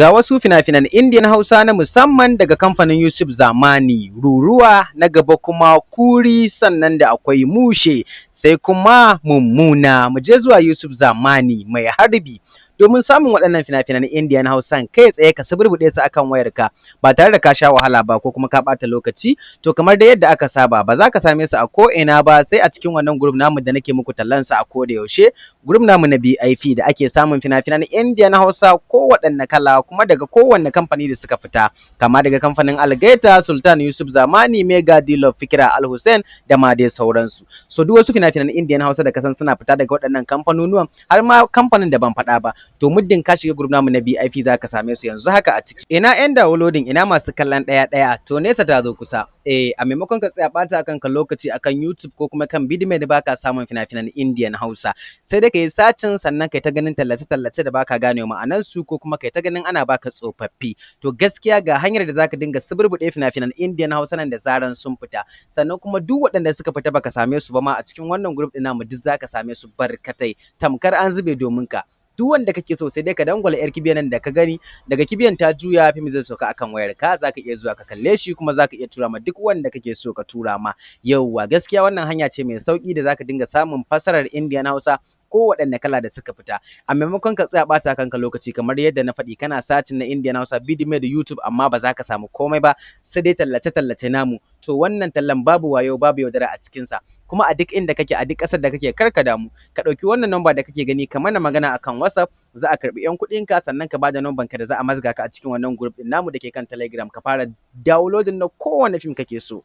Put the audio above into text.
Ga wasu fina-finan Indian Hausa na musamman daga kamfanin Yusuf Zamani, Ruruwa, na gaba kuma Kuri, sannan da akwai Mushe, sai kuma Mummuna. Mu je zuwa Yusuf Zamani mai harbi domin samun waɗannan fina-finan Indian Hausan kai tsaye ka suburbuɗe su akan wayarka ba tare da ka sha wahala ba ko kuma ka ɓata lokaci. To kamar da yadda aka saba ba za ka same su a ko ina ba sai a cikin wannan group namu da nake muku tallan sa a koda yaushe, group namu na BIP da ake samun fina-finan Indian Hausa ko waɗanne kala kuma daga kowanne kamfani da suka fita, kama daga kamfanin Algaita, Sultan Yusuf Zamani, Mega Dlove, Fikira Al Hussein da ma dai sauransu. So duk wasu fina-finan Indian Hausa da kasan suna fita daga waɗannan kamfanonuwan har ma kamfanin da ban faɗa ba, to muddin ka shiga group namu na BIP za ka same su yanzu haka a ciki. Ina 'yan downloading, ina masu kallon ɗaya-ɗaya, to nesa ta zo kusa. A maimakon ka tsaya ɓata kanka lokaci akan YouTube ko kuma kan Vidme da baka samun fina-finan Indian Hausa, sai dai ka yi sacin sannan kai ta ganin tallace-tallace da baka gane ma'anarsu ko kuma kai ta ganin ana baka tsofaffi. To gaskiya ga hanyar da zaka dinga suburbuɗe fina-finan Indian Hausa nan da zaran sun fita, sannan kuma duk waɗanda suka fita baka same su ba ma a cikin wannan group ɗin namu duk zaka same su barkatai tamkar an zube domin ka. Duk wanda kake so sai dai ka dangwala yar kibiyan nan da ka gani, daga kibiyan ta juya fim zai sauka akan wayar ka, zaka iya zuwa ka kalle shi kuma zaka iya tura ma duk wanda kake so ka tura ma. Yauwa gaskiya wannan hanya ce mai sauki da zaka dinga samun fasarar Indian Hausa ko waɗanne kala da suka fita. A maimakon ka tsaya ɓata kanka lokaci kamar yadda na faɗi kana sacin na Indian Hausa Vidme da YouTube amma ba za ka samu komai ba sai dai tallace-tallace namu. To wannan tallan babu wayo babu yaudara a cikinsa, kuma a duk inda kake a duk ƙasar da kake kar ka damu, ka ɗauki wannan number da kake gani ka mana magana akan WhatsApp, za a karɓi 'yan kuɗinka sannan ka bada number ka da za a mazga ka a cikin wannan group ɗin namu da ke kan Telegram ka fara downloading na kowane fim kake so.